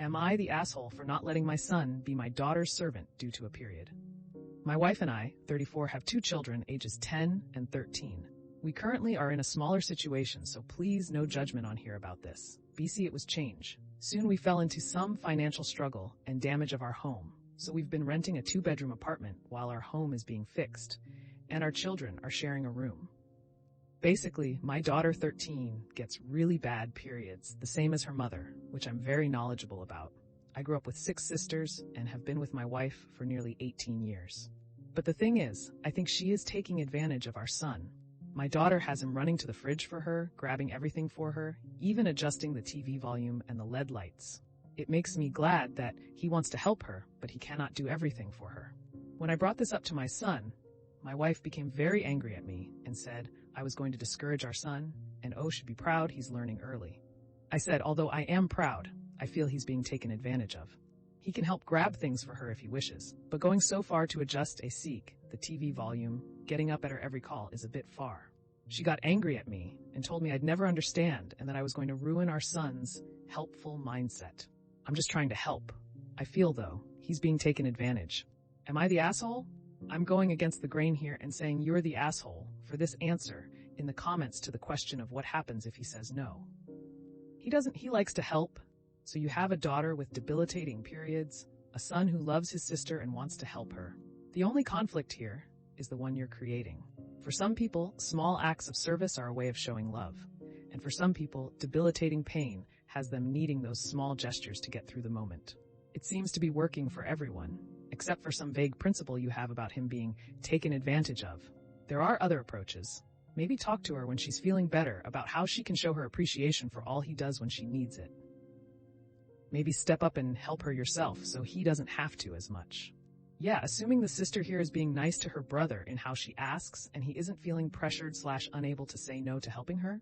Am I the asshole for not letting my son be my daughter's servant due to a period? My wife and I, 34, have 2 children ages 10 and 13. We currently are in a smaller situation, so please no judgment on here about this. BC, it was change. Soon we fell into some financial struggle and damage of our home, so we've been renting a 2-bedroom apartment while our home is being fixed, and our children are sharing a room. Basically, my daughter 13 gets really bad periods, the same as her mother, which I'm very knowledgeable about. I grew up with 6 sisters and have been with my wife for nearly 18 years. But the thing is, I think she is taking advantage of our son. My daughter has him running to the fridge for her, grabbing everything for her, even adjusting the TV volume and the LED lights. It makes me glad that he wants to help her, but he cannot do everything for her. When I brought this up to my son, my wife became very angry at me and said I was going to discourage our son, and should be proud he's learning early. I said, although I am proud, I feel he's being taken advantage of. He can help grab things for her if he wishes, but going so far to adjust a seek, the TV volume, getting up at her every call is a bit far. She got angry at me and told me I'd never understand and that I was going to ruin our son's helpful mindset. I'm just trying to help. I feel, though, he's being taken advantage. Am I the asshole? I'm going against the grain here and saying you're the asshole for this answer in the comments to the question of what happens if he says no. He likes to help, so you have a daughter with debilitating periods, a son who loves his sister and wants to help her. The only conflict here is the one you're creating. For some people, small acts of service are a way of showing love. And for some people, debilitating pain has them needing those small gestures to get through the moment. It seems to be working for everyone, except for some vague principle you have about him being taken advantage of. There are other approaches. Maybe talk to her when she's feeling better about how she can show her appreciation for all he does when she needs it. Maybe step up and help her yourself so he doesn't have to as much. Yeah, assuming the sister here is being nice to her brother in how she asks and he isn't feeling pressured/unable to say no to helping her,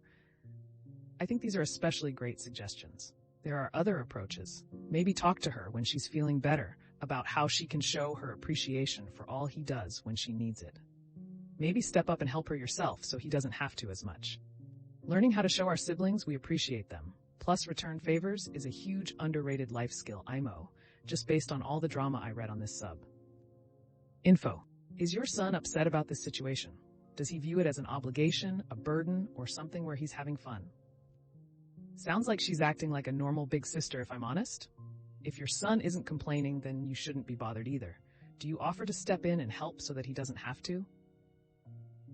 I think these are especially great suggestions. There are other approaches. Maybe talk to her when she's feeling better about how she can show her appreciation for all he does when she needs it. Maybe step up and help her yourself so he doesn't have to as much. Learning how to show our siblings we appreciate them, plus return favors, is a huge underrated life skill IMO, just based on all the drama I read on this sub. Info. Is your son upset about this situation? Does he view it as an obligation, a burden, or something where he's having fun? Sounds like she's acting like a normal big sister, if I'm honest. If your son isn't complaining, then you shouldn't be bothered either. Do you offer to step in and help so that he doesn't have to?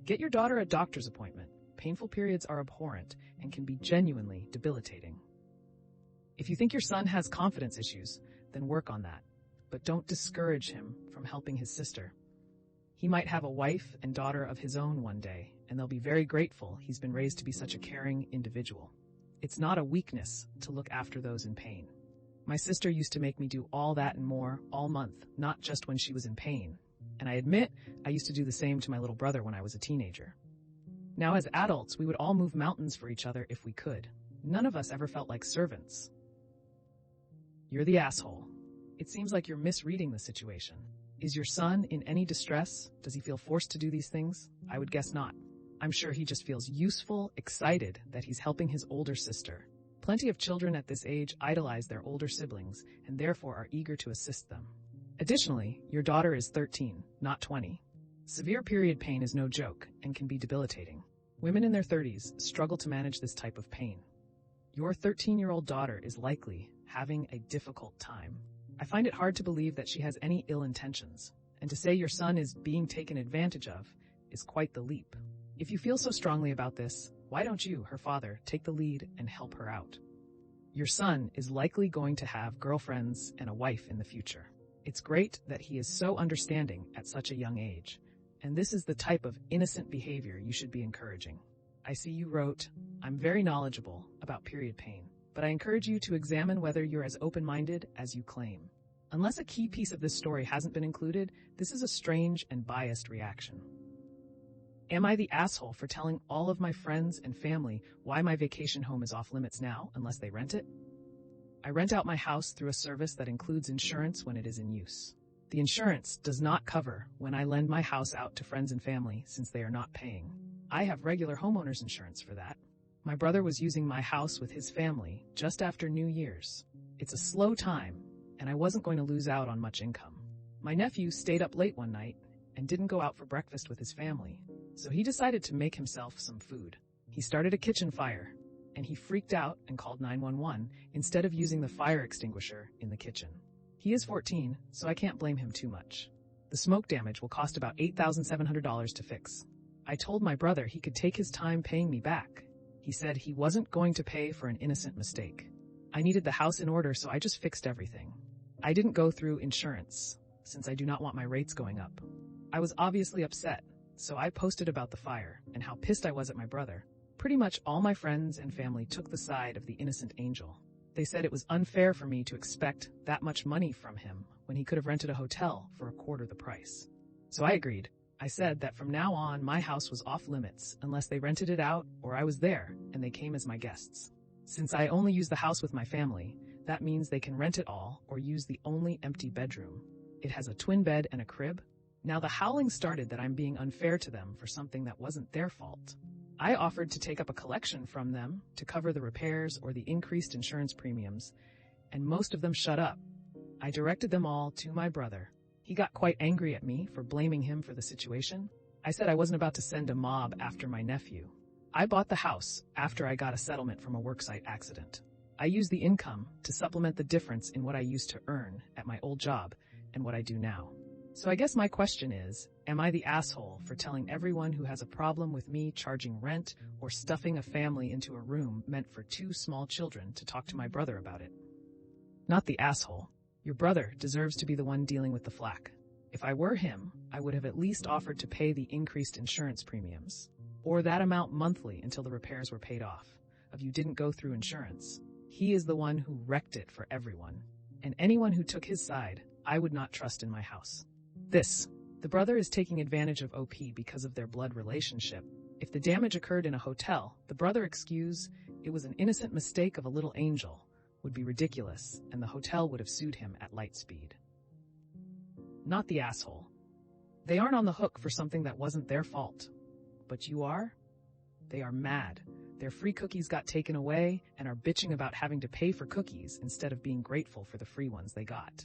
Get your daughter a doctor's appointment. Painful periods are abhorrent and can be genuinely debilitating. If you think your son has confidence issues, then work on that. But don't discourage him from helping his sister. He might have a wife and daughter of his own one day, and they'll be very grateful he's been raised to be such a caring individual. It's not a weakness to look after those in pain. My sister used to make me do all that and more all month, not just when she was in pain. And I admit, I used to do the same to my little brother when I was a teenager. Now, as adults, we would all move mountains for each other if we could. None of us ever felt like servants. You're the asshole. It seems like you're misreading the situation. Is your son in any distress? Does he feel forced to do these things? I would guess not. I'm sure he just feels useful, excited that he's helping his older sister. Plenty of children at this age idolize their older siblings and therefore are eager to assist them. Additionally, your daughter is 13, not 20. Severe period pain is no joke and can be debilitating. Women in their 30s struggle to manage this type of pain. Your 13-year-old daughter is likely having a difficult time. I find it hard to believe that she has any ill intentions, and to say your son is being taken advantage of is quite the leap. If you feel so strongly about this, why don't you, her father, take the lead and help her out? Your son is likely going to have girlfriends and a wife in the future. It's great that he is so understanding at such a young age, and this is the type of innocent behavior you should be encouraging. I see you wrote, I'm very knowledgeable about period pain, but I encourage you to examine whether you're as open-minded as you claim. Unless a key piece of this story hasn't been included, this is a strange and biased reaction. Am I the asshole for telling all of my friends and family why my vacation home is off limits now unless they rent it? I rent out my house through a service that includes insurance when it is in use. The insurance does not cover when I lend my house out to friends and family since they are not paying. I have regular homeowner's insurance for that. My brother was using my house with his family just after New Year's. It's a slow time, and I wasn't going to lose out on much income. My nephew stayed up late one night and didn't go out for breakfast with his family, so he decided to make himself some food. He started a kitchen fire, and he freaked out and called 911 instead of using the fire extinguisher in the kitchen. He is 14, so I can't blame him too much. The smoke damage will cost about $8,700 to fix. I told my brother he could take his time paying me back. He said he wasn't going to pay for an innocent mistake. I needed the house in order, so I just fixed everything. I didn't go through insurance, since I do not want my rates going up. I was obviously upset, so I posted about the fire and how pissed I was at my brother. Pretty much all my friends and family took the side of the innocent angel. They said it was unfair for me to expect that much money from him when he could have rented a hotel for a quarter the price. So I agreed. I said that from now on my house was off limits unless they rented it out or I was there and they came as my guests. Since I only use the house with my family, that means they can rent it all or use the only empty bedroom. It has a twin bed and a crib. Now the howling started that I'm being unfair to them for something that wasn't their fault. I offered to take up a collection from them to cover the repairs or the increased insurance premiums, and most of them shut up. I directed them all to my brother. He got quite angry at me for blaming him for the situation. I said I wasn't about to send a mob after my nephew. I bought the house after I got a settlement from a worksite accident. I used the income to supplement the difference in what I used to earn at my old job and what I do now. So I guess my question is, am I the asshole for telling everyone who has a problem with me charging rent or stuffing a family into a room meant for 2 small children to talk to my brother about it? Not the asshole. Your brother deserves to be the one dealing with the flack. If I were him, I would have at least offered to pay the increased insurance premiums, or that amount monthly until the repairs were paid off. If you didn't go through insurance, he is the one who wrecked it for everyone, and anyone who took his side, I would not trust in my house. The brother is taking advantage of OP because of their blood relationship. If the damage occurred in a hotel, the brother excuse, it was an innocent mistake of a little angel, would be ridiculous, and the hotel would have sued him at light speed. Not the asshole. They aren't on the hook for something that wasn't their fault. But you are? They are mad. Their free cookies got taken away and are bitching about having to pay for cookies instead of being grateful for the free ones they got.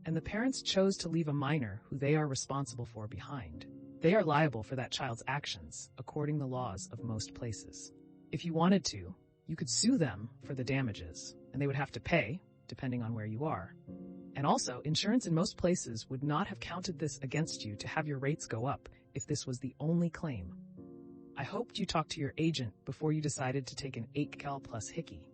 And the parents chose to leave a minor who they are responsible for behind. They are liable for that child's actions, according to the laws of most places. If you wanted to, you could sue them for the damages, and they would have to pay, depending on where you are. And also, insurance in most places would not have counted this against you to have your rates go up if this was the only claim. I hoped you talked to your agent before you decided to take an 8-cal plus hickey.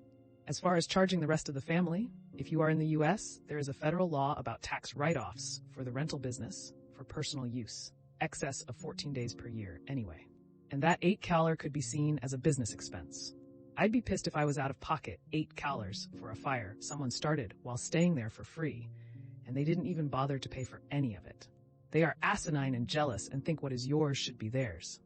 As far as charging the rest of the family, if you are in the U.S., there is a federal law about tax write-offs for the rental business for personal use, excess of 14 days per year anyway. And that 8-caler could be seen as a business expense. I'd be pissed if I was out of pocket $8 for a fire someone started while staying there for free, and they didn't even bother to pay for any of it. They are asinine and jealous and think what is yours should be theirs.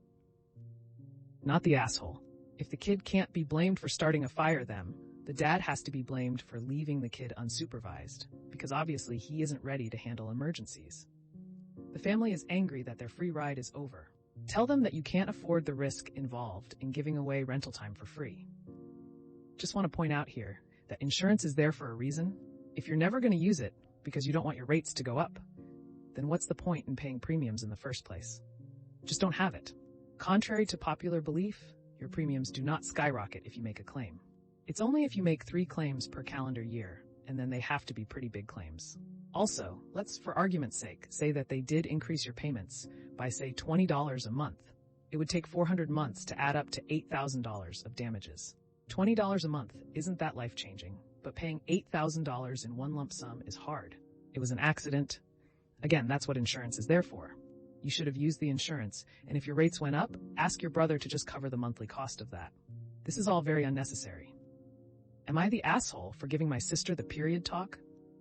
Not the asshole. If the kid can't be blamed for starting a fire, then the dad has to be blamed for leaving the kid unsupervised, because obviously he isn't ready to handle emergencies. The family is angry that their free ride is over. Tell them that you can't afford the risk involved in giving away rental time for free. Just want to point out here that insurance is there for a reason. If you're never going to use it because you don't want your rates to go up, then what's the point in paying premiums in the first place? Just don't have it. Contrary to popular belief, your premiums do not skyrocket if you make a claim. It's only if you make 3 claims per calendar year, and then they have to be pretty big claims. Also, let's, for argument's sake, say that they did increase your payments by, say, $20 a month. It would take 400 months to add up to $8,000 of damages. $20 a month isn't that life-changing, but paying $8,000 in one lump sum is hard. It was an accident. Again, that's what insurance is there for. You should have used the insurance, and if your rates went up, ask your brother to just cover the monthly cost of that. This is all very unnecessary. Am I the asshole for giving my sister the period talk?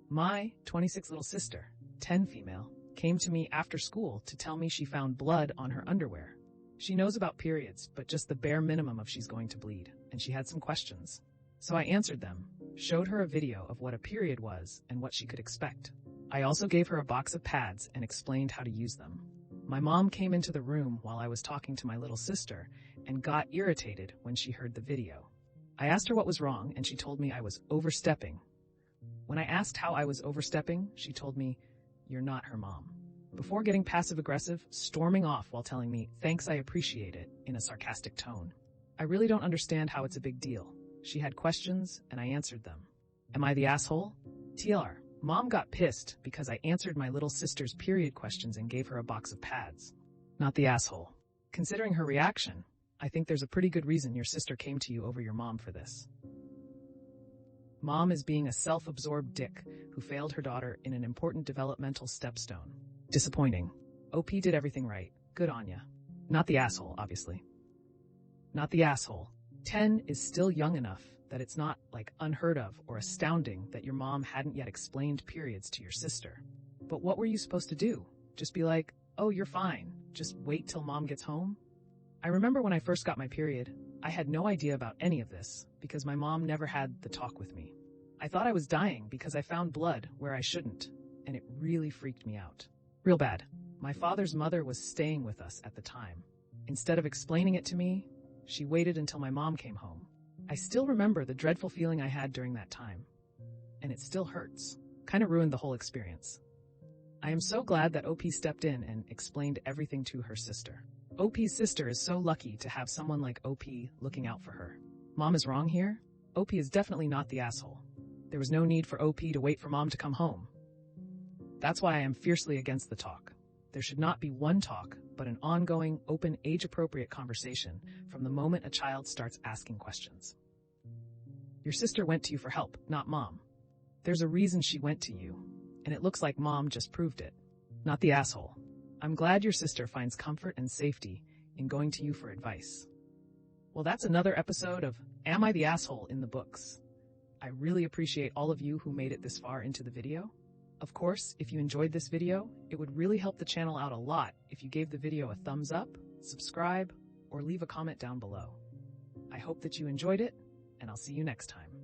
My 26 little sister, 10 female, came to me after school to tell me she found blood on her underwear. She knows about periods, but just the bare minimum of she's going to bleed, and she had some questions. So I answered them, showed her a video of what a period was and what she could expect. I also gave her a box of pads and explained how to use them. My mom came into the room while I was talking to my little sister and got irritated when she heard the video. I asked her what was wrong, and she told me I was overstepping. When I asked how I was overstepping, she told me, "You're not her mom." Before getting passive-aggressive, storming off while telling me, "Thanks, I appreciate it," in a sarcastic tone. I really don't understand how it's a big deal. She had questions, and I answered them. Am I the asshole? TLR. Mom got pissed because I answered my little sister's period questions and gave her a box of pads. Not the asshole. Considering her reaction, I think there's a pretty good reason your sister came to you over your mom for this. Mom is being a self-absorbed dick who failed her daughter in an important developmental stepstone. Disappointing. OP did everything right. Good on ya. Not the asshole, obviously. Not the asshole. 10 is still young enough that it's not, like, unheard of or astounding that your mom hadn't yet explained periods to your sister. But what were you supposed to do? Just be like, "Oh, you're fine. Just wait till mom gets home"? I remember when I first got my period, I had no idea about any of this because my mom never had the talk with me. I thought I was dying because I found blood where I shouldn't, and it really freaked me out. Real bad. My father's mother was staying with us at the time. Instead of explaining it to me, she waited until my mom came home. I still remember the dreadful feeling I had during that time. And it still hurts. Kind of ruined the whole experience. I am so glad that OP stepped in and explained everything to her sister. OP's sister is so lucky to have someone like OP looking out for her. Mom is wrong here? OP is definitely not the asshole. There was no need for OP to wait for mom to come home. That's why I am fiercely against the talk. There should not be one talk, but an ongoing, open, age-appropriate conversation from the moment a child starts asking questions. Your sister went to you for help, not mom. There's a reason she went to you, and it looks like mom just proved it. Not the asshole. I'm glad your sister finds comfort and safety in going to you for advice. Well, that's another episode of Am I the Asshole in the books. I really appreciate all of you who made it this far into the video. Of course, if you enjoyed this video, it would really help the channel out a lot if you gave the video a thumbs up, subscribe, or leave a comment down below. I hope that you enjoyed it, and I'll see you next time.